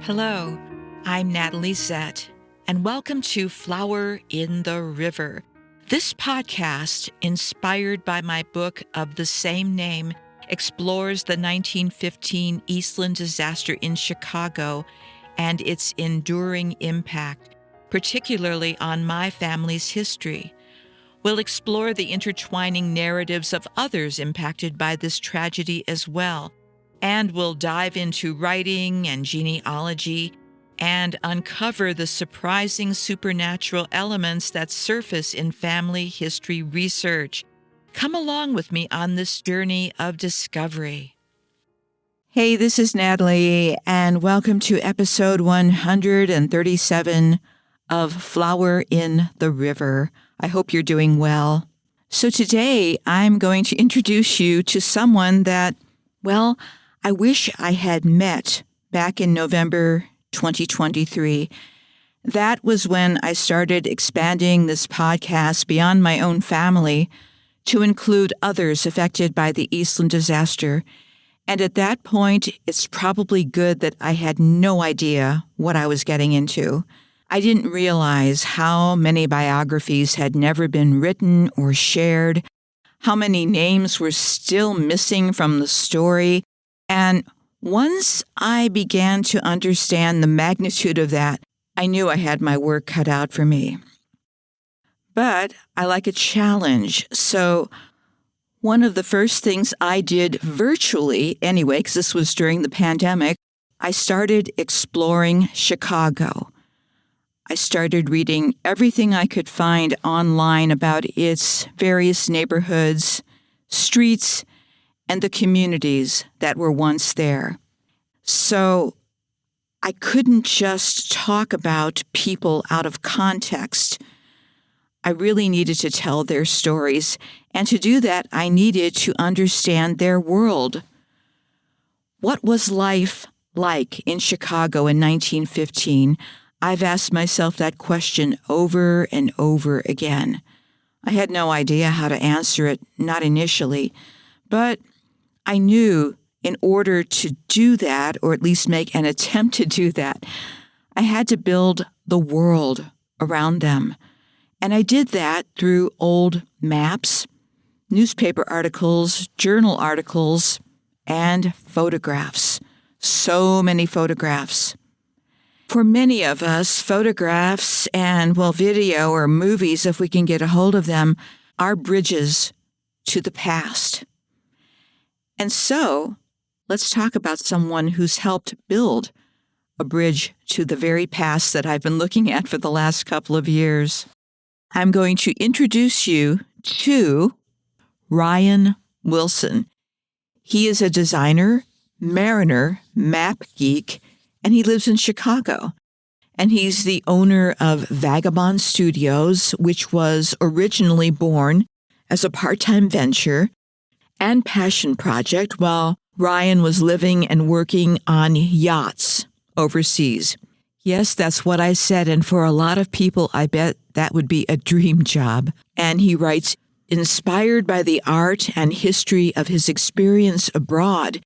Hello, I'm Natalie Zett, and welcome to Flower in the River. This podcast, inspired by my book of the same name, explores the 1915 Eastland disaster in Chicago and its enduring impact, particularly on my family's history. We'll explore the intertwining narratives of others impacted by this tragedy as well, and we'll dive into writing and genealogy and uncover the surprising supernatural elements that surface in family history research. Come along with me on this journey of discovery. Hey, this is Natalie, and welcome to episode 137 of Flower in the River. I hope you're doing well. So today I'm going to introduce you to someone that, well, I wish I had met back in November 2023. That was when I started expanding this podcast beyond my own family to include others affected by the Eastland disaster. And at that point, it's probably good that I had no idea what I was getting into. I didn't realize how many biographies had never been written or shared, how many names were still missing from the story. And once I began to understand the magnitude of that, I knew I had my work cut out for me. But I like a challenge, so one of the first things I did virtually, anyway, because this was during the pandemic, I started exploring Chicago. I started reading everything I could find online about its various neighborhoods, streets, and the communities that were once there. So I couldn't just talk about people out of context. I really needed to tell their stories, and to do that, I needed to understand their world. What was life like in Chicago in 1915? I've asked myself that question over and over again. I had no idea how to answer it, not initially, but I knew in order to do that, or at least make an attempt to do that, I had to build the world around them. And I did that through old maps, newspaper articles, journal articles, and photographs. So many photographs. For many of us, photographs and, video or movies, if we can get a hold of them, are bridges to the past. And so, let's talk about someone who's helped build a bridge to the very past that I've been looking at for the last couple of years. I'm going to introduce you to Ryan Wilson. He is a designer, mariner, map geek, and he lives in Chicago. And he's the owner of Vagabond Studios, which was originally born as a part-time venture and passion project while Ryan was living and working on yachts overseas. Yes, that's what I said, and for a lot of people, I bet that would be a dream job. And he writes, inspired by the art and history of his experience abroad,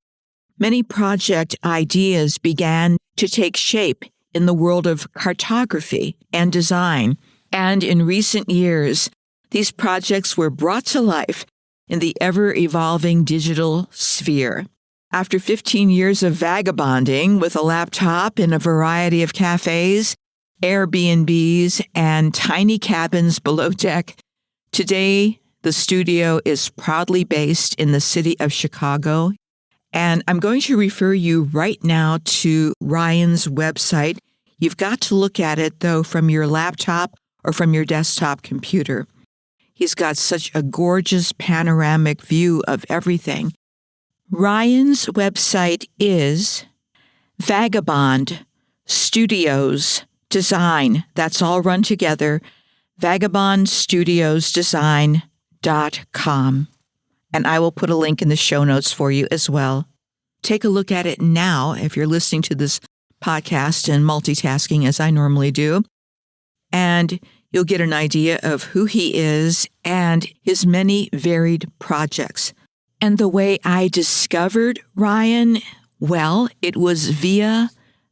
many project ideas began to take shape in the world of cartography and design. And in recent years, these projects were brought to life in the ever-evolving digital sphere. After 15 years of vagabonding with a laptop in a variety of cafes, Airbnbs, and tiny cabins below deck, today the studio is proudly based in the city of Chicago. And I'm going to refer you right now to Ryan's website. You've got to look at it, though, from your laptop or from your desktop computer. He's got such a gorgeous panoramic view of everything. Ryan's website is Vagabond Studios Design. That's all run together. vagabondstudiosdesign.com. And I will put a link in the show notes for you as well. Take a look at it now if you're listening to this podcast and multitasking as I normally do. And you'll get an idea of who he is and his many varied projects. And the way I discovered Ryan, well, it was via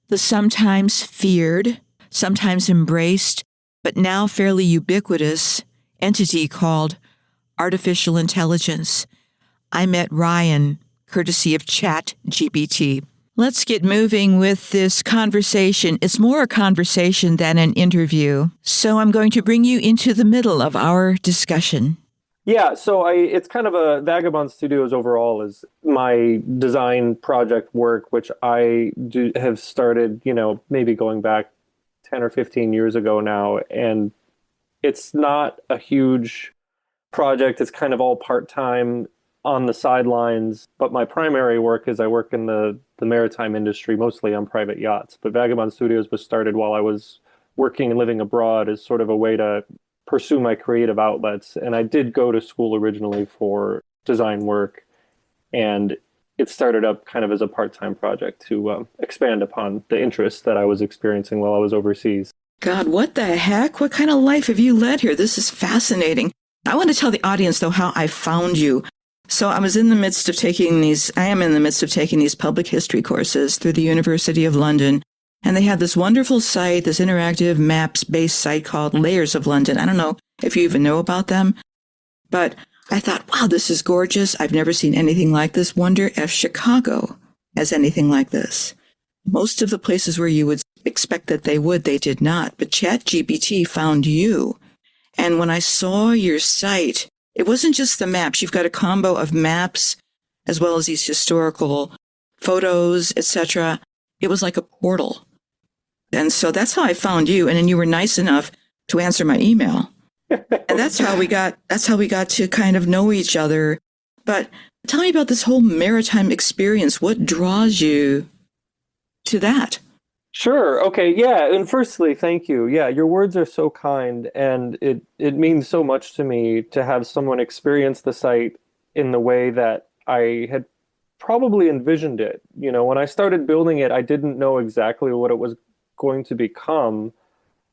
the sometimes feared, sometimes embraced, but now fairly ubiquitous entity called artificial intelligence. I met Ryan, courtesy of ChatGPT. Let's get moving with this conversation. It's more a conversation than an interview. So I'm going to bring you into the middle of our discussion. Yeah, so it's kind of a Vagabond Studios overall is my design project work, which I have started, maybe going back 10 or 15 years ago now. And it's not a huge project. It's kind of all part-time on the sidelines. But my primary work is I work in the maritime industry, mostly on private yachts. But Vagabond Studios was started while I was working and living abroad as sort of a way to pursue my creative outlets. And I did go to school originally for design work. And it started up kind of as a part-time project to expand upon the interests that I was experiencing while I was overseas. God, what the heck? What kind of life have you led here? This is fascinating. I want to tell the audience, though, how I found you. So I am in the midst of taking these public history courses through the University of London. And they have this wonderful site, this interactive maps-based site called Layers of London. I don't know if you even know about them, but I thought, wow, this is gorgeous. I've never seen anything like this. Wonder if Chicago has anything like this. Most of the places where you would expect that they did not. But ChatGPT found you. And when I saw your site, it wasn't just the maps. You've got a combo of maps as well as these historical photos, etc. It was like a portal. And so that's how I found you. And then you were nice enough to answer my email. And that's how we got to kind of know each other. But tell me about this whole maritime experience. What draws you to that? Sure. Okay. Yeah. And firstly, thank you. Yeah, your words are so kind, and it means so much to me to have someone experience the site in the way that I had probably envisioned it. When I started building it, I didn't know exactly what it was going to become,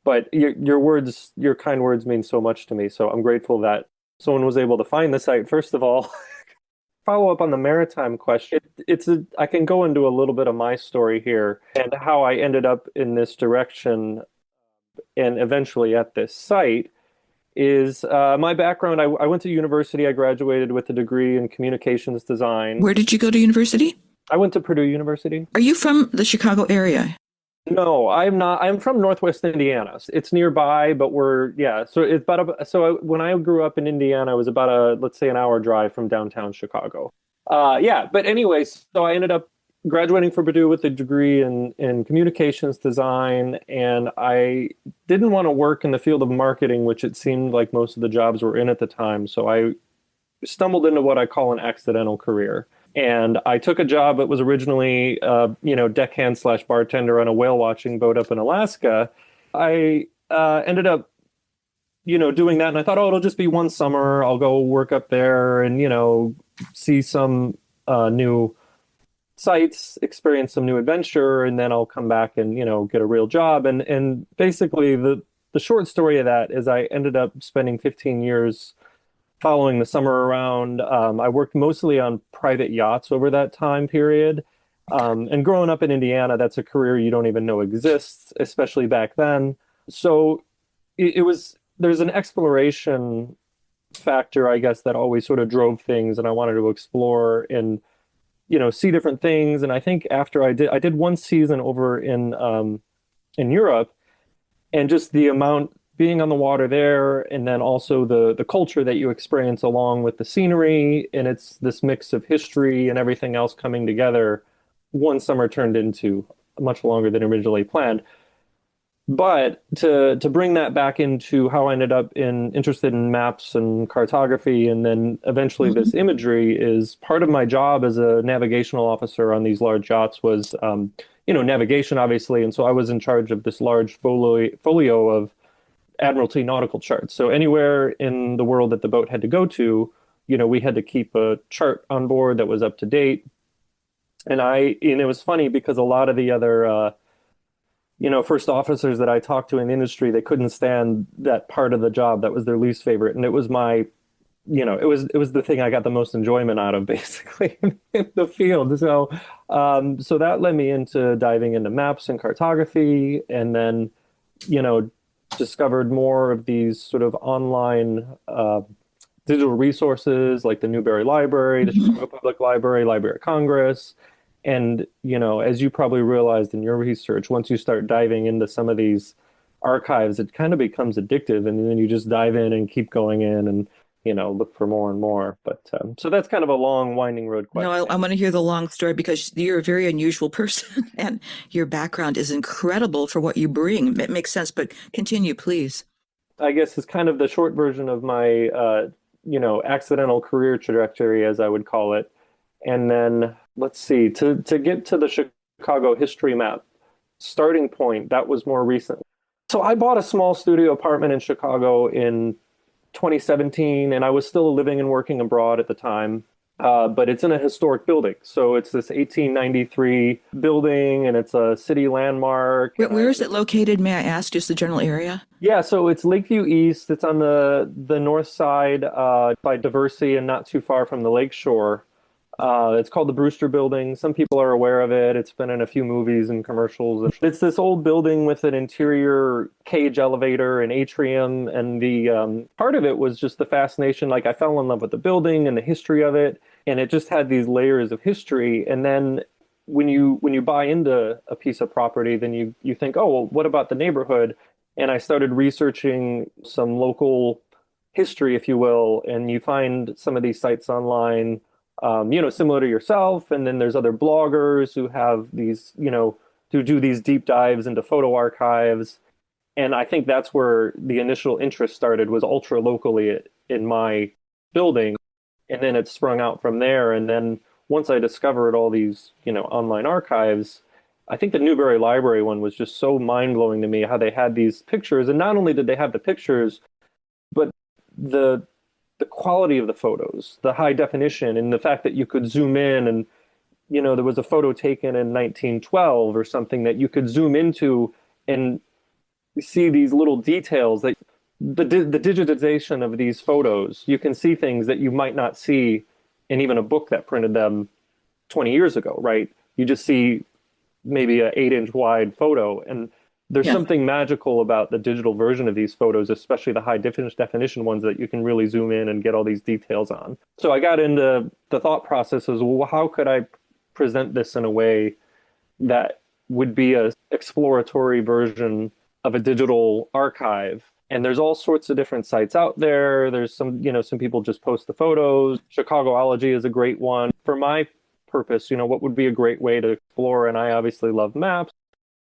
but your kind words mean so much to me. So I'm grateful that someone was able to find the site, first of all. Follow up on the maritime question. I can go into a little bit of my story here and how I ended up in this direction and eventually at this site is my background. I went to university. I graduated with a degree in communications design. Where did you go to university? I went to Purdue University. Are you from the Chicago area? No, I'm not. I'm from Northwest Indiana. It's nearby, but so it's when I grew up in Indiana, it was about let's say an hour drive from downtown Chicago. But anyways, so I ended up graduating from Purdue with a degree in communications design, and I didn't want to work in the field of marketing, which it seemed like most of the jobs were in at the time. So I stumbled into what I call an accidental career. And I took a job that was originally, deckhand / bartender on a whale watching boat up in Alaska. I ended up, doing that. And I thought, it'll just be one summer. I'll go work up there and, see some new sites, experience some new adventure. And then I'll come back and, get a real job. And basically the short story of that is I ended up spending 15 years following the summer around. I worked mostly on private yachts over that time period. And growing up in Indiana, that's a career you don't even know exists, especially back then. So there's an exploration factor, I guess, that always sort of drove things, and I wanted to explore and, see different things. And I think after I did one season over in Europe, and just the amount being on the water there, and then also the culture that you experience along with the scenery, and it's this mix of history and everything else coming together. One summer turned into much longer than originally planned. But to bring that back into how I ended up interested in maps and cartography, and then eventually this imagery, is part of my job as a navigational officer on these large yachts was, navigation, obviously. And so I was in charge of this large folio of Admiralty nautical charts. So anywhere in the world that the boat had to go to, we had to keep a chart on board that was up to date. And it was funny because a lot of the other, first officers that I talked to in the industry, they couldn't stand that part of the job. That was their least favorite. And it was my it was the thing I got the most enjoyment out of basically in the field. So that led me into diving into maps and cartography, and then, you know, discovered more of these sort of online digital resources like the Newberry Library, the Mhm. Chicago Public Library, Library of Congress. And, as you probably realized in your research, once you start diving into some of these archives, it kind of becomes addictive. And then you just dive in and keep going in and, look for more and more. But so that's kind of a long, winding road No, I question. want to hear the long story because you're a very unusual person and your background is incredible for what you bring. It makes sense, but continue, please. I guess is kind of the short version of my, accidental career trajectory, as I would call it. And then let's see, to get to the Chicago history map starting point, that was more recent. So I bought a small studio apartment in Chicago in 2017, and I was still living and working abroad at the time. But it's in a historic building. So it's this 1893 building, and it's a city landmark. Where, And where is it located? May I ask just the general area? yeah, so it's Lakeview East. It's on the north side by Diversey and not too far from the lake shore. It's called the Brewster Building. Some people are aware of it. It's been in a few movies and commercials. It's this old building with an interior cage elevator and atrium. And the part of it was just the fascination. Like I fell in love with the building and the history of it. And it just had these layers of history. And then when you buy into a piece of property, then you think, oh, well, what about the neighborhood? And I started researching some local history, if you will, and you find some of these sites online, similar to yourself. And then there's other bloggers who have these, who do these deep dives into photo archives. And I think that's where the initial interest started, was ultra locally in my building. And then it sprung out from there. And then once I discovered all these, online archives, I think the Newberry Library one was just so mind blowing to me, how they had these pictures. And not only did they have the pictures, but the the quality of the photos, the high definition, and the fact that you could zoom in and, there was a photo taken in 1912 or something that you could zoom into and see these little details, that the digitization of these photos, you can see things that you might not see in even a book that printed them 20 years ago, right? You just see maybe an 8-inch wide photo. And there's Yeah. something magical about the digital version of these photos, especially the high definition ones that you can really zoom in and get all these details on. So I got into the thought process as, well, how could I present this in a way that would be a exploratory version of a digital archive? And there's all sorts of different sites out there. There's some people just post the photos. Chicagoology is a great one. For my purpose, what would be a great way to explore? And I obviously love maps.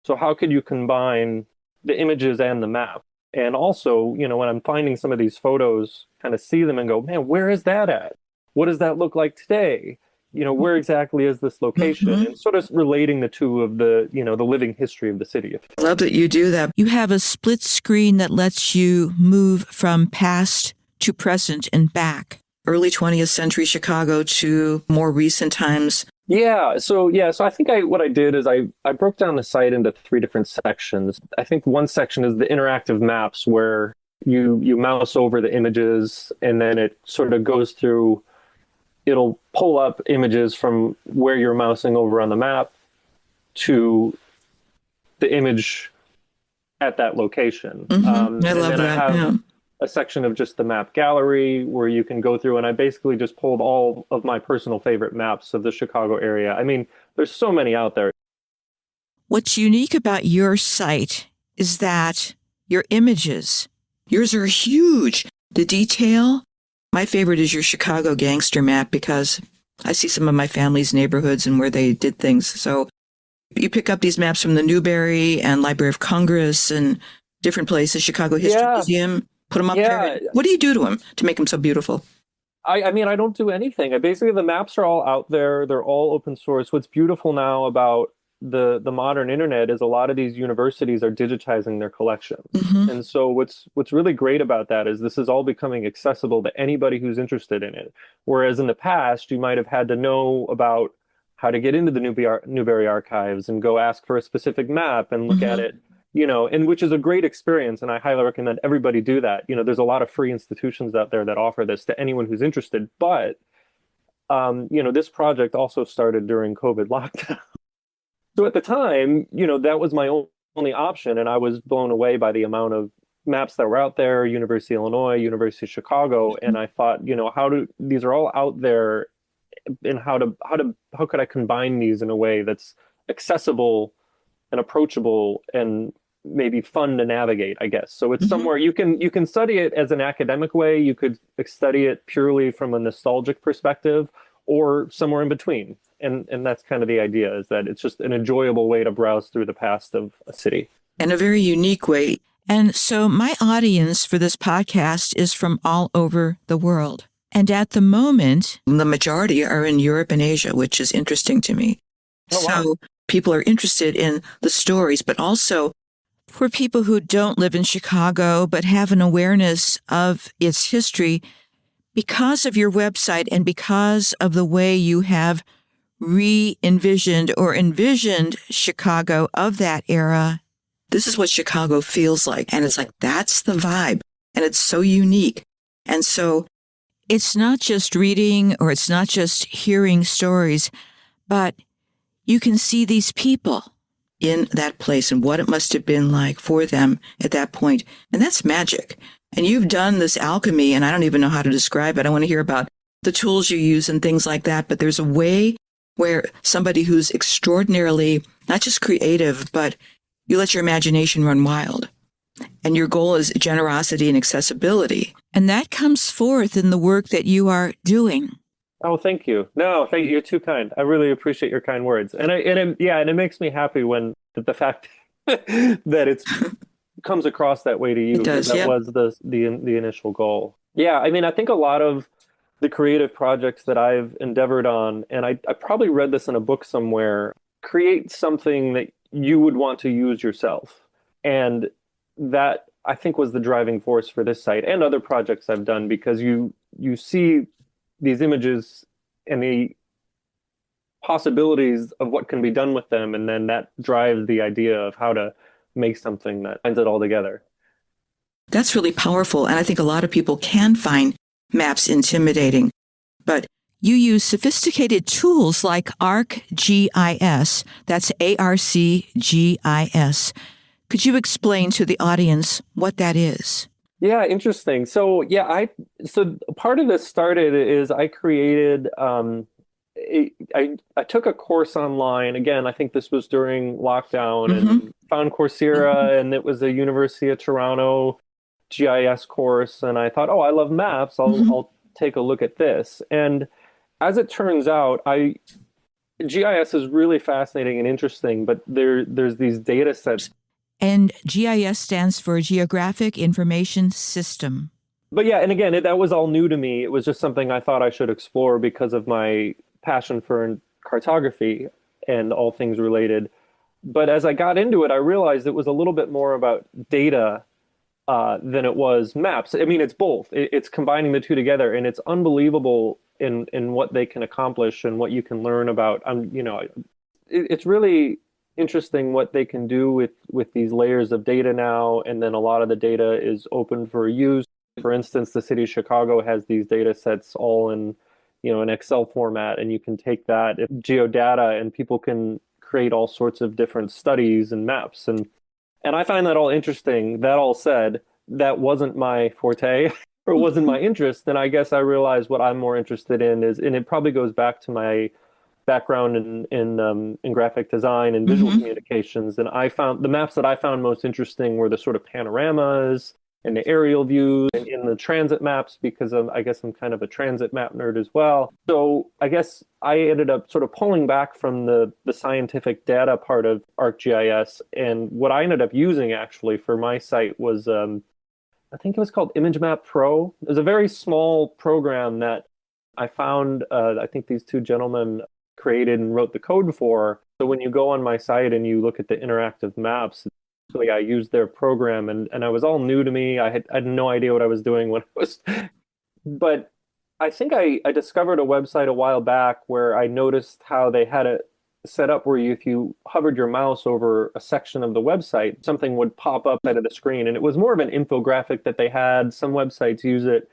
So how could you combine the images and the map? And also, when I'm finding some of these photos, kind of see them and go, man, where is that at? What does that look like today? Where exactly is this location? Mhm. And sort of relating the two of the living history of the city. Love that you do that. You have a split screen that lets you move from past to present and back. Early 20th century Chicago to more recent times. So I think what I did is I broke down the site into 3 different sections. I think one section is the interactive maps, where you mouse over the images and then it sort of goes through. It'll pull up images from where you're mousing over on the map to the image at that location. I And love then I that. have Yeah. a section of just the map gallery where you can go through, and I basically just pulled all of my personal favorite maps of the Chicago area. I mean, there's so many out there. What's unique about your site is that your images, yours are huge. The detail, my favorite is your Chicago gangster map because I see some of my family's neighborhoods and where they did things. So you pick up these maps from the Newberry and Library of Congress and different places, Chicago History Yeah, Museum, put them up there. yeah. What do you do to them to make them so beautiful? I mean, I don't do anything. Basically, the maps are all out there. They're all open source. What's beautiful now about the modern internet is a lot of these universities are digitizing their collections. Hmm. And so what's really great about that is this is all becoming accessible to anybody who's interested in it. Whereas in the past, you might have had to know about how to get into the Newberry archives and go ask for a specific map and look at Hmm. it. and which is a great experience. And I highly recommend everybody do that. There's a lot of free institutions out there that offer this to anyone who's interested. But, this project also started during COVID lockdown. So at the time, that was my only option. And I was blown away by the amount of maps that were out there, University of Illinois, University of Chicago. And I thought, these are all out there, and how could I combine these in a way that's accessible and approachable and maybe fun to navigate, I guess. So it's somewhere you can study it as an academic way. You could study it purely from a nostalgic perspective, or somewhere in between. And that's kind of the idea, is that it's just an enjoyable way to browse through the past of a city. And a very unique way. And so my audience for this podcast is from all over the world. And at the moment, the majority are in Europe and Asia, which is interesting to me. Oh, wow. So people are interested in the stories, but also for people who don't live in Chicago but have an awareness of its history, because of your website and because of the way you have re-envisioned or envisioned Chicago of that era, this is what Chicago feels like. And it's like, that's the vibe. And it's so unique. And so it's not just reading or it's not just hearing stories, but you can see these people in that place and what it must have been like for them at that point. And that's magic. And you've done this alchemy, and I don't even know how to describe it. I want to hear about the tools you use and things like that. But there's a way where somebody who's extraordinarily, not just creative, but you let your imagination run wild. And your goal is generosity and accessibility. And that comes forth in the work that you are doing. Oh, thank you. No, thank you. You're too kind. I really appreciate your kind words. And it makes me happy when the fact that it's comes across that way to you. It does, that was the initial goal. Yeah, I mean, I think a lot of the creative projects that I've endeavored on, and I probably read this in a book somewhere, create something that you would want to use yourself. And that, I think, was the driving force for this site and other projects I've done, because you see these images and the possibilities of what can be done with them, and then that drives the idea of how to make something that binds it all together. That's really powerful. And I think a lot of people can find maps intimidating, but you use sophisticated tools like ArcGIS. That's ARCGIS. Could you explain to the audience what that is? Yeah, interesting. So so part of this started is I created, I took a course online. Again, I think this was during lockdown, and found Coursera, and it was a University of Toronto GIS course. And I thought, oh, I love maps. I'll take a look at this. And as it turns out, GIS is really fascinating and interesting, but there's these data sets. And GIS stands for Geographic Information System. But yeah, and again, that was all new to me. It was just something I thought I should explore because of my passion for cartography and all things related. But as I got into it, I realized it was a little bit more about data than it was maps. I mean, it's both. It's combining the two together, and it's unbelievable in what they can accomplish and what you can learn about. It's really interesting what they can do with these layers of data now, and then a lot of the data is open for use. For instance, the city of Chicago has these data sets all in an Excel format, and you can take that geodata, and people can create all sorts of different studies and maps. And I find that all interesting. That all said, that wasn't my forte or wasn't my interest. And I guess I realized what I'm more interested in is, and it probably goes back to my background in graphic design and visual communications. And I found the maps that I found most interesting were the sort of panoramas and the aerial views and in the transit maps, because I guess I'm kind of a transit map nerd as well. So I guess I ended up sort of pulling back from the scientific data part of ArcGIS. And what I ended up using actually for my site was, I think it was called ImageMap Pro. It was a very small program that I found, I think these two gentlemen created and wrote the code for. So when you go on my site and you look at the interactive maps, I used their program, and it was all new to me. I had no idea what I was doing when I was, but I think I discovered a website a while back where I noticed how they had set up where if you hovered your mouse over a section of the website, something would pop up out of the screen. And it was more of an infographic that they had. Some websites use it.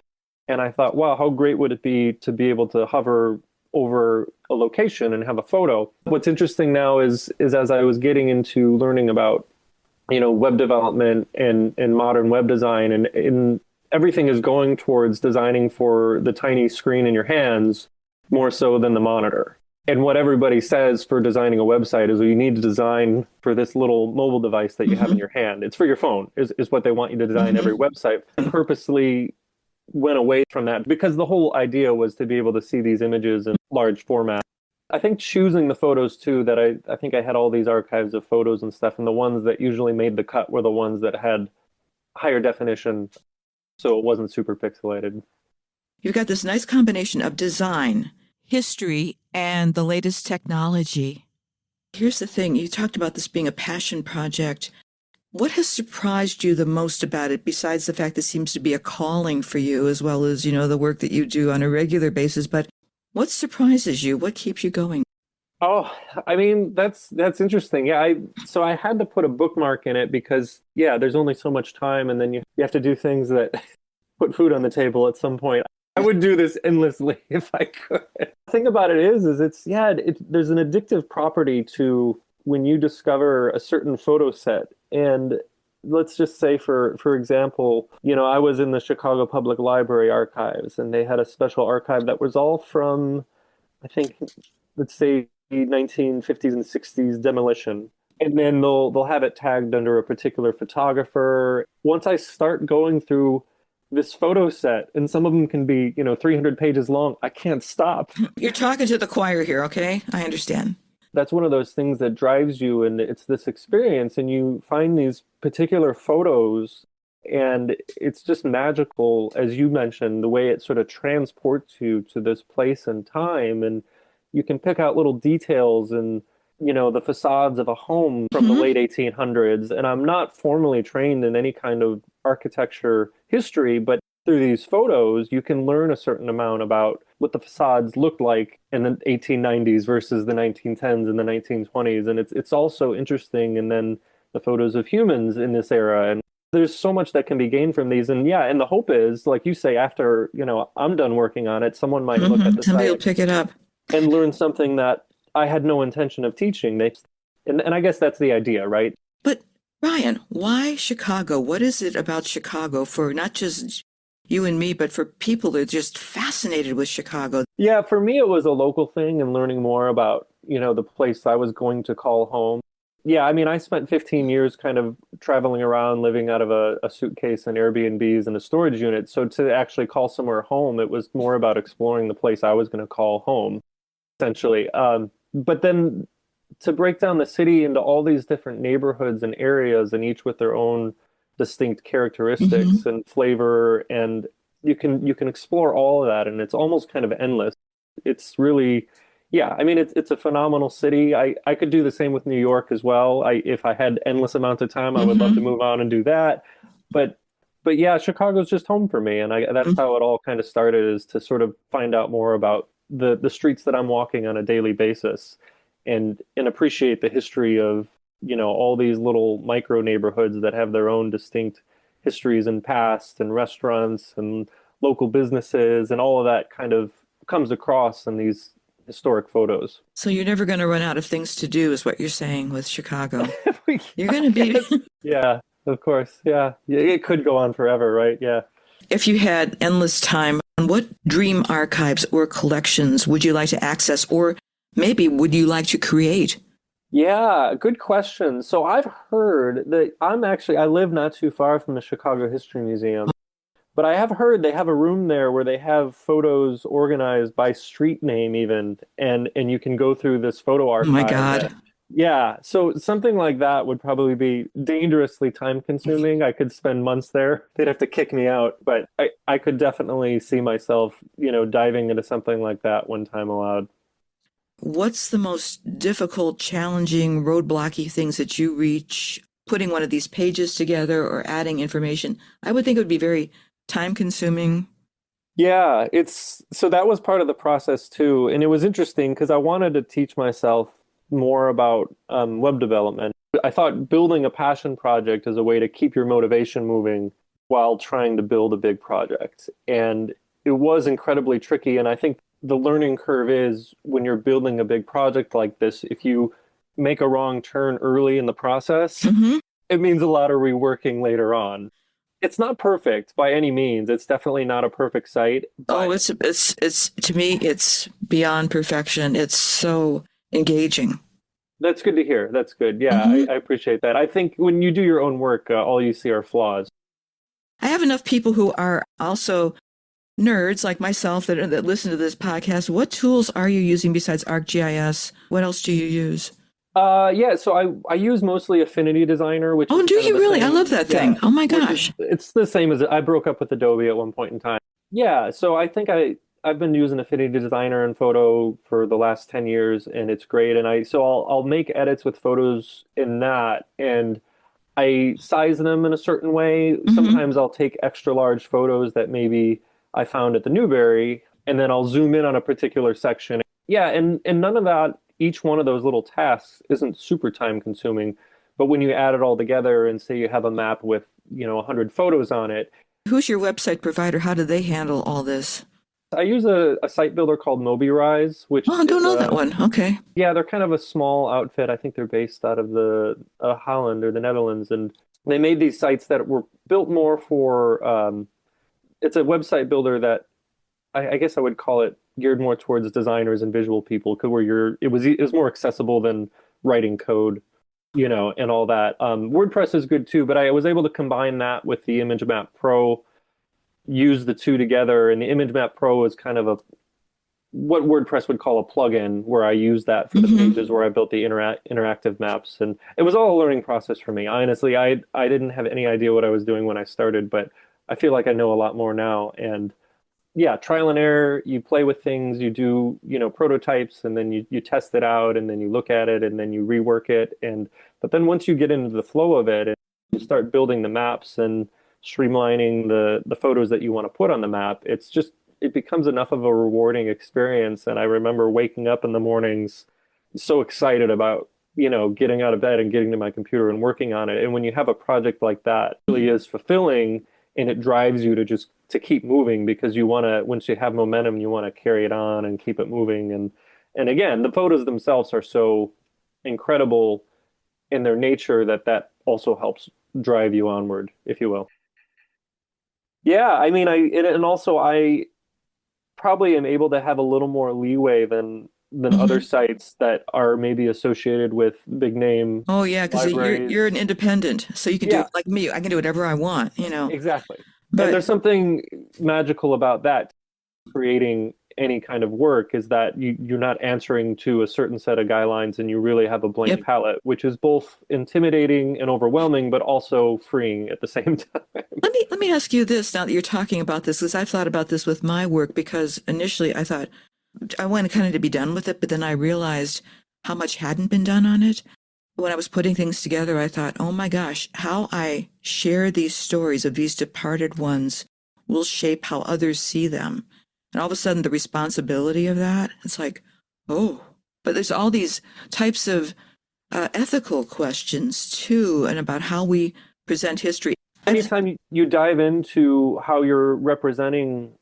And I thought, wow, how great would it be to be able to hover over a location and have a photo? What's interesting now is as I was getting into learning about, web development and modern web design, and everything is going towards designing for the tiny screen in your hands more so than the monitor. And what everybody says for designing a website is, well, you need to design for this little mobile device that you have in your hand. It's for your phone, is what they want you to design every website. And purposely went away from that because the whole idea was to be able to see these images in large format. I think choosing the photos too, that I think I had all these archives of photos and stuff, and the ones that usually made the cut were the ones that had higher definition, so it wasn't super pixelated. You've got this nice combination of design, history, and the latest technology. Here's the thing, you talked about this being a passion project. What has surprised you the most about it, besides the fact that it seems to be a calling for you, as well as, the work that you do on a regular basis? But what surprises you? What keeps you going? Oh, I mean, that's interesting. Yeah, so I had to put a bookmark in it because, there's only so much time, and then you have to do things that put food on the table at some point. I would do this endlessly if I could. The thing about it is there's an addictive property to when you discover a certain photo set. And let's just say, for example, I was in the Chicago Public Library archives, and they had a special archive that was all from, I think, let's say 1950s and 60s demolition. And then they'll have it tagged under a particular photographer. Once I start going through this photo set, and some of them can be, 300 pages long, I can't stop. You're talking to the choir here, okay? I understand. That's one of those things that drives you, and it's this experience, and you find these particular photos, and it's just magical, as you mentioned, the way it sort of transports you to this place and time, and you can pick out little details and, the facades of a home from the late 1800s. And I'm not formally trained in any kind of architecture history, but through these photos, you can learn a certain amount about what the facades looked like in the 1890s versus the 1910s and the 1920s. And it's also interesting. And then the photos of humans in this era. And there's so much that can be gained from these. And and the hope is, like you say, after, I'm done working on it, someone might look at the Somebody will site pick it up and learn something that I had no intention of teaching. And I guess that's the idea, right? But Ryan, why Chicago? What is it about Chicago for not just you and me, but for people that are just fascinated with Chicago? Yeah, for me, it was a local thing and learning more about, the place I was going to call home. Yeah, I mean, I spent 15 years kind of traveling around, living out of a suitcase and Airbnbs and a storage unit. So to actually call somewhere home, it was more about exploring the place I was going to call home, essentially. But then to break down the city into all these different neighborhoods and areas, and each with their own distinct characteristics and flavor, and you can explore all of that, and it's almost kind of endless. It's really, I mean, it's a phenomenal city. I could do the same with New York as well. If I had endless amounts of time, I would love to move on and do that. But yeah, Chicago's just home for me, and that's how it all kind of started, is to sort of find out more about the streets that I'm walking on a daily basis, and appreciate the history of, all these little micro neighborhoods that have their own distinct histories and past, and restaurants and local businesses, and all of that kind of comes across in these historic photos. So you're never going to run out of things to do, is what you're saying with Chicago. You're going to be... Yeah, of course. Yeah. It could go on forever, right? Yeah. If you had endless time, what dream archives or collections would you like to access, or maybe would you like to create? Yeah, good question. So I've heard that I live not too far from the Chicago History Museum, but I have heard they have a room there where they have photos organized by street name even, and you can go through this photo archive. Oh my God. Yeah, so something like that would probably be dangerously time consuming. I could spend months there. They'd have to kick me out, but I could definitely see myself, diving into something like that when time allowed. What's the most difficult, challenging, roadblocky things that you reach putting one of these pages together or adding information? I would think it would be very time consuming. Yeah, so that was part of the process too. And it was interesting because I wanted to teach myself more about web development. I thought building a passion project is a way to keep your motivation moving while trying to build a big project. And it was incredibly tricky. And I think the learning curve is when you're building a big project like this, if you make a wrong turn early in the process, Mm-hmm. it means a lot of reworking later on. It's not perfect by any means. It's definitely not a perfect site, Oh, but it's to me, it's beyond perfection. It's so engaging. that's good to hear. That's good. Yeah, Hmm. I appreciate that. I think when you do your own work, all you see are flaws. I have enough people who are also nerds like myself that listen to this podcast. What tools are you using besides ArcGIS? What else do you use? Yeah, so I use mostly Affinity Designer, which Oh, is do kind of you the really? I love same. that Yeah, thing. Oh my which is gosh. it's the same as I broke up with Adobe at one point in time. Yeah, so I think I've been using Affinity Designer and Photo for the last 10 years, and it's great. And I'll make edits with photos in that, and I size them in a certain way. Hmm. Sometimes I'll take extra large photos that maybe I found at the Newberry, and then I'll zoom in on a particular section. Yeah, and none of that, each one of those little tasks isn't super time consuming. But when you add it all together and say you have a map with, 100 photos on it, Who's your website provider? How do they handle all this? I use a site builder called MobiRise, which Oh, I don't is know that one. Okay. yeah, they're kind of a small outfit. I think they're based out of the Holland or the Netherlands, and they made these sites that were built more for. It's a website builder that I guess I would call it geared more towards designers and visual people, because it was more accessible than writing code, and all that. WordPress is good too, but I was able to combine that with the Image Map Pro, use the two together, and the Image Map Pro is kind of what WordPress would call a plugin, where I use that for the Hmm. pages where I built the interactive maps. And it was all a learning process for me. Honestly, I didn't have any idea what I was doing when I started, but I feel like I know a lot more now. And yeah, trial and error, you play with things, you do, prototypes, and then you test it out, and then you look at it, and then you rework it. But then once you get into the flow of it and you start building the maps and streamlining the photos that you want to put on the map, it becomes enough of a rewarding experience. And I remember waking up in the mornings so excited about, getting out of bed and getting to my computer and working on it. And when you have a project like that, it really is fulfilling, and it drives you to keep moving, because you want to, once you have momentum, you want to carry it on and keep it moving. And again, the photos themselves are so incredible in their nature that also helps drive you onward, if you will. Yeah, I mean, and also I probably am able to have a little more leeway than other Hmm. sites that are maybe associated with big name Oh yeah, because you're an libraries. independent, so you can do Yeah, it like me. I can do whatever I want. exactly. And But there's something magical about that, creating any kind of work, is that you're not answering to a certain set of guidelines, and you really have a blank yep. palette, which is both intimidating and overwhelming, but also freeing at the same time. Let me ask you this now that you're talking about this, because I've thought about this with my work. Because initially I thought I wanted kind of to be done with it, but then I realized how much hadn't been done on it. When I was putting things together, I thought, oh my gosh, how I share these stories of these departed ones will shape how others see them. And all of a sudden, the responsibility of that, it's like, oh, but there's all these types of ethical questions too, and about how we present history. I've, Anytime you dive into how you're representing,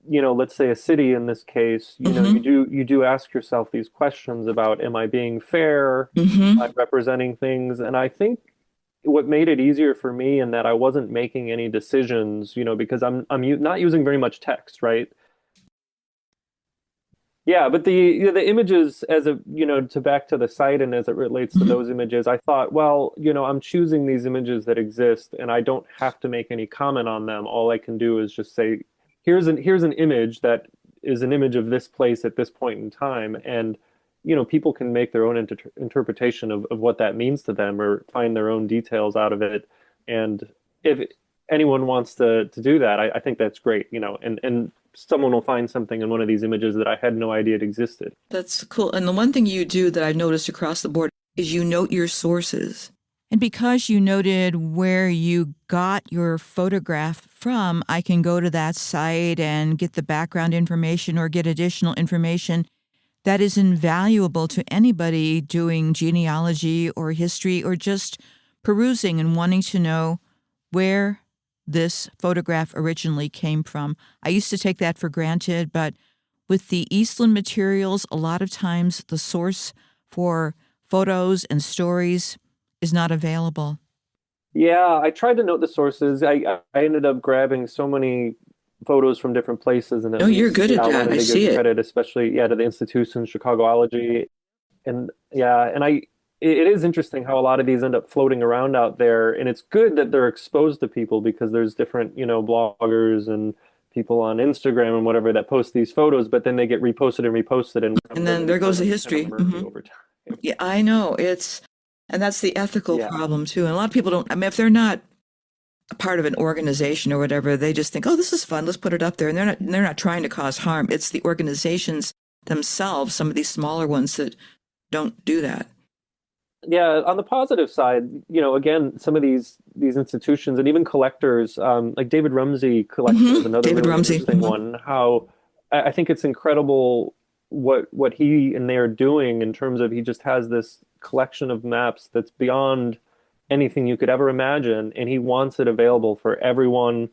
let's say a city in this case, you hmm. do ask yourself these questions about, am I being fair? Am I Hmm. representing things? And I think what made it easier for me, in that I wasn't making any decisions, because not using very much text, right? Yeah, but the images, as a, to back to the site, and as it relates to Hmm. those images, I thought, well, I'm choosing these images that exist, and I don't have to make any comment on them. All I can do is just say, here's an image that is an image of this place at this point in time, and people can make their own interpretation of what that means to them, or find their own details out of it. And if anyone wants to do that, I think that's great, and someone will find something in one of these images that I had no idea it existed. That's cool. And the one thing you do that I've noticed across the board is you note your sources. And because you noted where you got your photograph from, I can go to that site and get the background information or get additional information that is invaluable to anybody doing genealogy or history or just perusing and wanting to know where this photograph originally came from. I used to take that for granted, but with the Eastland materials, a lot of times the source for photos and stories is not available. Yeah, I tried to note the sources. I ended up grabbing so many photos from different places, and Oh, at you're least, good at I that. wanted I to see give it. credit, especially, to the institution, Chicagoology, and it is interesting how a lot of these end up floating around out there, and it's good that they're exposed to people because there's different, bloggers and people on Instagram and whatever that post these photos, but then they get reposted, and And doesn't then there goes become the kind of history. murky over time. Yeah, I know. And that's the ethical Yeah. problem too. And a lot of people don't, I mean, if they're not a part of an organization or whatever, they just think, oh, this is fun, let's put it up there. And they're not trying to cause harm. It's the organizations themselves, some of these smaller ones that don't do that. Yeah, on the positive side, again, some of these institutions and even collectors, like David Rumsey collection is another David really Rumsey. interesting one. How I think it's incredible what he and they are doing in terms of he just has this collection of maps that's beyond anything you could ever imagine, and he wants it available for everyone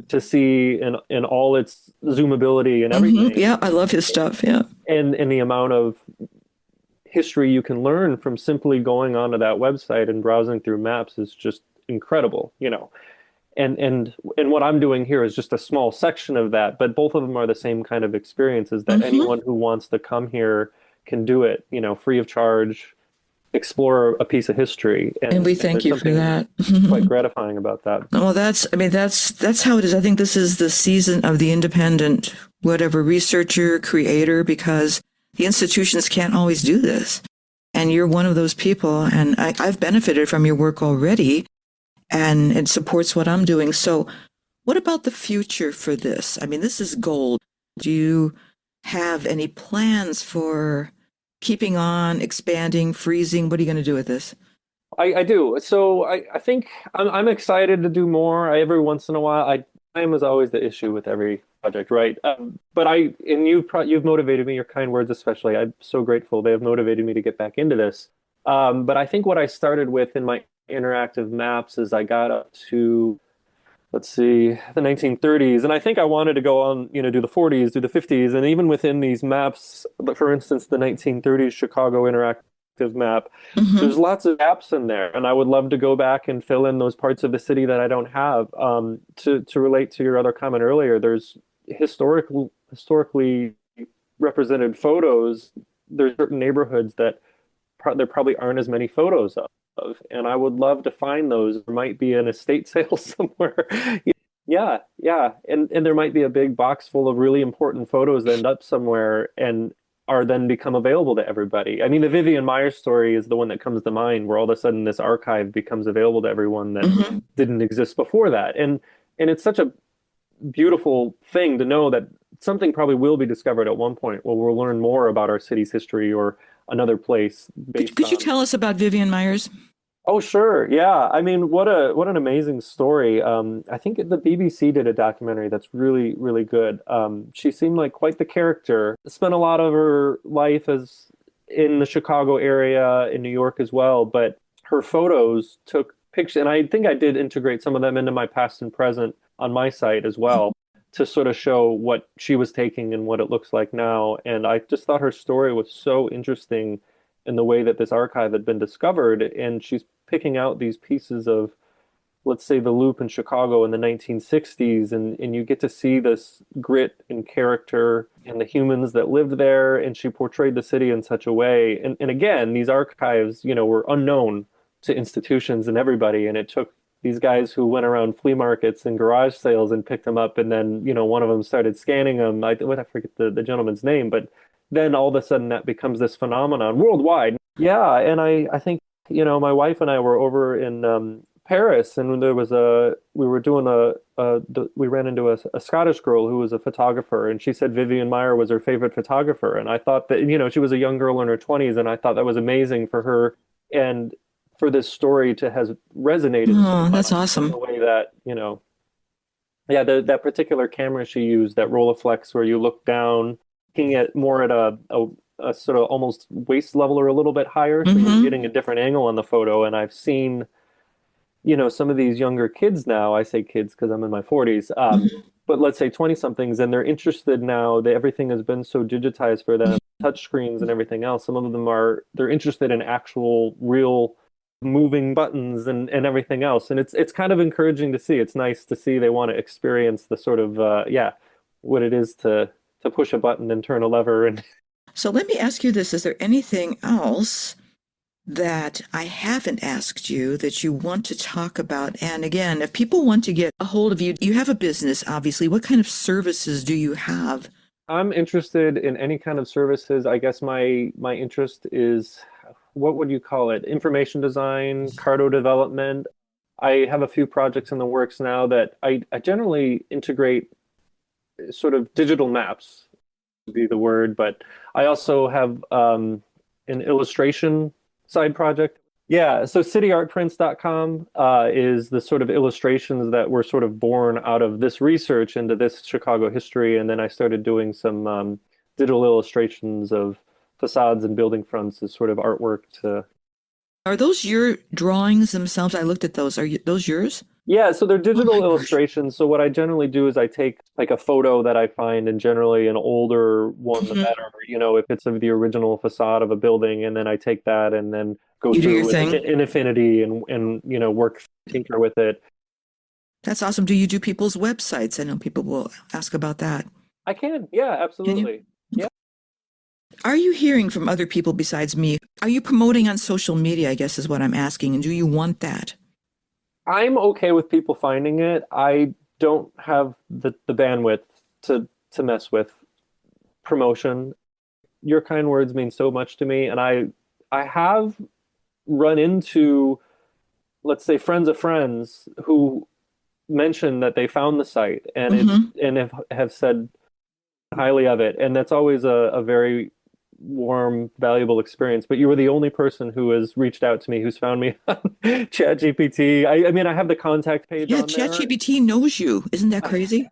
to see in all its zoomability and everything, Yeah, I love his stuff. Yeah. and the amount of history you can learn from simply going onto that website and browsing through maps is just incredible. And what I'm doing here is just a small section of that, but both of them are the same kind of experiences that anyone who wants to come here can do it, free of charge, explore a piece of history, And we and thank there's you for something that. quite gratifying about that. Well, that's how it is. I think this is the season of the independent, whatever, researcher, creator, because the institutions can't always do this. And you're one of those people, and I've benefited from your work already, and it supports what I'm doing. So, what about the future for this? I mean, this is gold. Do you have any plans for keeping on, expanding, freezing? What are you going to do with this? I do. So I think I'm excited to do more. Every once in a while, time is always the issue with every project, right? But you've motivated me. Your kind words, especially. I'm so grateful. They have motivated me to get back into this. But I think what I started with in my interactive maps is I got up to, let's see, the 1930s, and I think I wanted to go on, do the 40s, do the 50s, and even within these maps, for instance, the 1930s Chicago interactive map, there's lots of gaps in there, and I would love to go back and fill in those parts of the city that I don't have. To relate to your other comment earlier, there's historically represented photos. There's certain neighborhoods that there probably aren't as many photos of, and I would love to find those. There might be an estate sale somewhere. Yeah, yeah, and there might be a big box full of really important photos that end up somewhere and are then become available to everybody. I mean, the Vivian Myers story is the one that comes to mind, where all of a sudden this archive becomes available to everyone that didn't exist before that, and it's such a beautiful thing to know that something probably will be discovered at one point where we'll learn more about our city's history or another place based Could you on. tell us about Vivian Myers? Oh, sure. Yeah. I mean, what an amazing story. I think the BBC did a documentary that's really, really good. She seemed like quite the character. Spent a lot of her life as in the Chicago area, in New York as well, but her photos took pictures, and I think I did integrate some of them into my past and present on my site as well to sort of show what she was taking and what it looks like now. And I just thought her story was so interesting in the way that this archive had been discovered. And she's picking out these pieces of, let's say, the Loop in Chicago in the 1960s. And you get to see this grit and character and the humans that lived there. And she portrayed the city in such a way. And again, these archives, were unknown to institutions and everybody. And it took these guys who went around flea markets and garage sales and picked them up. And then, one of them started scanning them. I forget the gentleman's name, but then all of a sudden that becomes this phenomenon worldwide. Yeah, and I think, my wife and I were over in Paris, and we were doing we ran into a Scottish girl who was a photographer, and she said Vivian Maier was her favorite photographer. And I thought that, she was a young girl in her 20s, and I thought that was amazing for her and for this story to has resonated so Oh, that's much in awesome. the way that, yeah, that particular camera she used, that Rolleiflex, where you look down, looking at more at a sort of almost waist level or a little bit higher, so you're Mm-hmm. getting a different angle on the photo. And I've seen, some of these younger kids now, I say kids because I'm in my 40s, but let's say 20 somethings, and they're interested now that everything has been so digitized for them, touch screens and everything else. Some of them they're interested in actual, real moving buttons and everything else. And it's kind of encouraging to see. It's nice to see they want to experience the sort of, what it is to push a button and turn a lever. And So let me ask you this. Is there anything else that I haven't asked you that you want to talk about? And again, if people want to get a hold of you, you have a business, obviously. What kind of services do you have? I'm interested in any kind of services. I guess my interest is, what would you call it? Information design, carto development. I have a few projects in the works now that I generally integrate sort of digital maps, would be the word, but I also have an illustration side project. Yeah, so cityartprints.com is the sort of illustrations that were sort of born out of this research into this Chicago history. And then I started doing some digital illustrations of facades and building fronts as sort of artwork to. Are those your drawings themselves? I looked at those. Are those yours? Yeah, so they're Oh my digital gosh. illustrations. So what I generally do is I take like a photo that I find, and generally an older one, the Hmm. better, if it's of the original facade of a building, and then I take that and then go You do your through thing. in Affinity and work, tinker with it. That's awesome. Do you do people's websites? I know people will ask about that. I can. Yeah, Can you? absolutely. Yeah. Are you hearing from other people besides me? Are you promoting on social media, I guess is what I'm asking. And do you want that? I'm okay with people finding it. I don't have the bandwidth to mess with promotion. Your kind words mean so much to me, and I have run into, let's say, friends of friends who mentioned that they found the site and Hmm. have said highly of it, and that's always a very warm, valuable experience. But you were the only person who has reached out to me who's found me on ChatGPT. I mean, I have the contact page Yeah, on there. ChatGPT knows you. Isn't that crazy?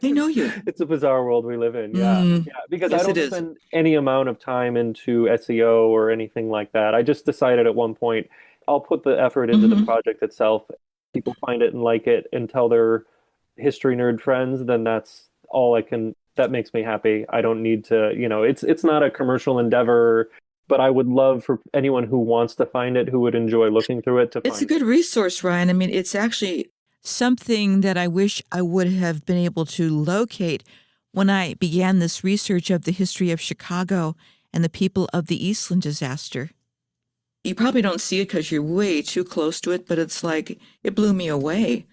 They know you. It's a bizarre world we live in. Yeah. Mm, Yeah. Because I yes, it don't is. spend any amount of time into SEO or anything like that. I just decided at one point I'll put the effort into the Hmm. project itself. People find it and like it and tell their history nerd friends, then that's all that makes me happy. I don't need to, it's not a commercial endeavor, but I would love for anyone who wants to find it, who would enjoy looking through it, to It's a find good resource, Ryan. I mean, it's actually something that I wish I would have been able to locate when I began this research of the history of Chicago and the people of the Eastland disaster. You probably don't see it because you're way too close to it, but it's like it blew me away.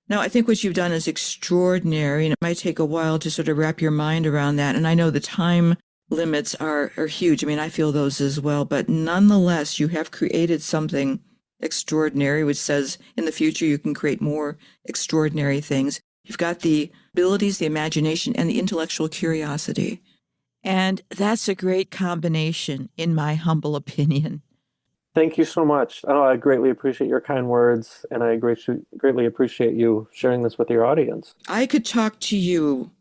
Now, I think what you've done is extraordinary, and it might take a while to sort of wrap your mind around that. And I know the time limits are huge. I mean, I feel those as well, but nonetheless, you have created something extraordinary, which says in the future you can create more extraordinary things. You've got the abilities, the imagination, and the intellectual curiosity. And that's a great combination, in my humble opinion. Thank you so much. Oh, I greatly appreciate your kind words, and I greatly appreciate you sharing this with your audience. I could talk to you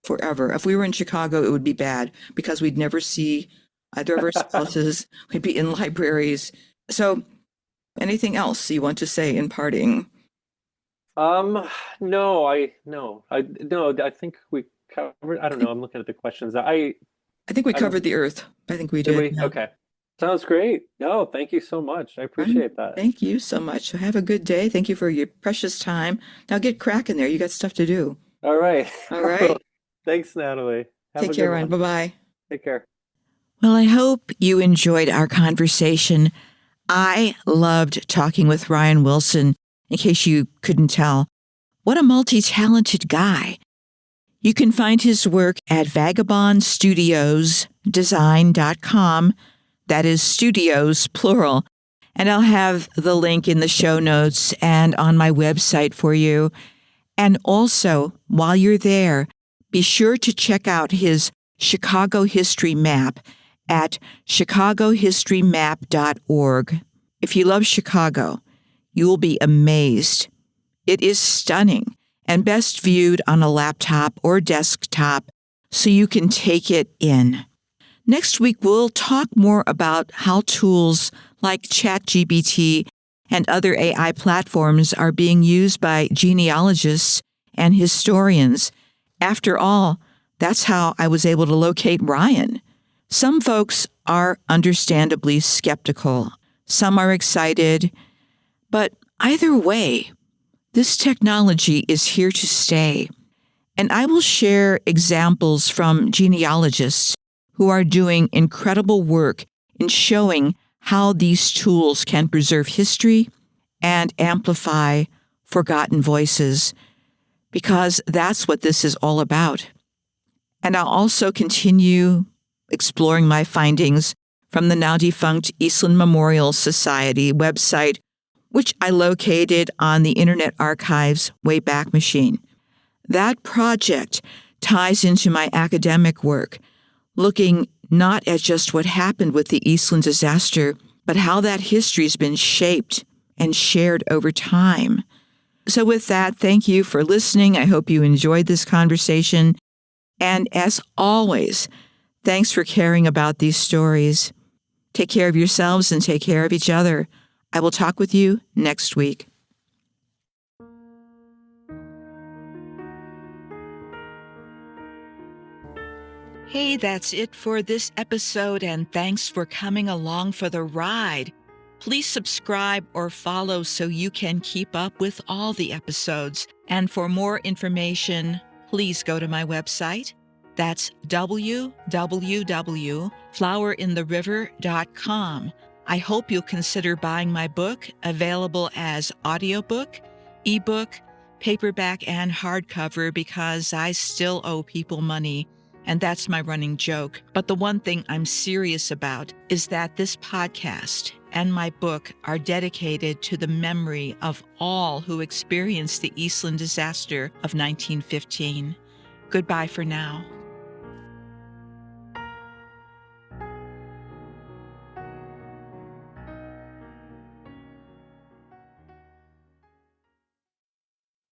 forever. If we were in Chicago, it would be bad because we'd never see either of our spouses. We'd be in libraries. So, anything else you want to say in parting? Um, no, I think we covered. I don't know. I'm looking at the questions. I think we I covered the Earth. I think we did did. we? Yeah. Okay. Sounds great. No, thank you so much. I Right. appreciate that. Thank you so much. So have a good day. Thank you for your precious time. Now get cracking there. You got stuff to do. All right. All right. Thanks, Natalie. Have Take a care, good Ryan. one. Bye bye. Take care. Well, I hope you enjoyed our conversation. I loved talking with Ryan Wilson, in case you couldn't tell. What a multi talented guy. You can find his work at vagabondstudiosdesign.com. That is studios, plural. And I'll have the link in the show notes and on my website for you. And also, while you're there, be sure to check out his Chicago History Map at chicagohistorymap.org. If you love Chicago, you will be amazed. It is stunning and best viewed on a laptop or desktop so you can take it in. Next week, we'll talk more about how tools like ChatGPT and other AI platforms are being used by genealogists and historians. After all, that's how I was able to locate Ryan. Some folks are understandably skeptical. Some are excited. But either way, this technology is here to stay. And I will share examples from genealogists who are doing incredible work in showing how these tools can preserve history and amplify forgotten voices, because that's what this is all about. And I'll also continue exploring my findings from the now defunct Eastland Memorial Society website, which I located on the Internet Archive's Wayback Machine. That project ties into my academic work, looking not at just what happened with the Eastland disaster, but how that history's been shaped and shared over time. So with that, thank you for listening. I hope you enjoyed this conversation. And as always, thanks for caring about these stories. Take care of yourselves and take care of each other. I will talk with you next week. Hey, that's it for this episode, and thanks for coming along for the ride. Please subscribe or follow so you can keep up with all the episodes. And for more information, please go to my website. That's www.flowerintheriver.com. I hope you'll consider buying my book, available as audiobook, ebook, paperback, and hardcover, because I still owe people money. And that's my running joke. But the one thing I'm serious about is that this podcast and my book are dedicated to the memory of all who experienced the Eastland disaster of 1915. Goodbye for now.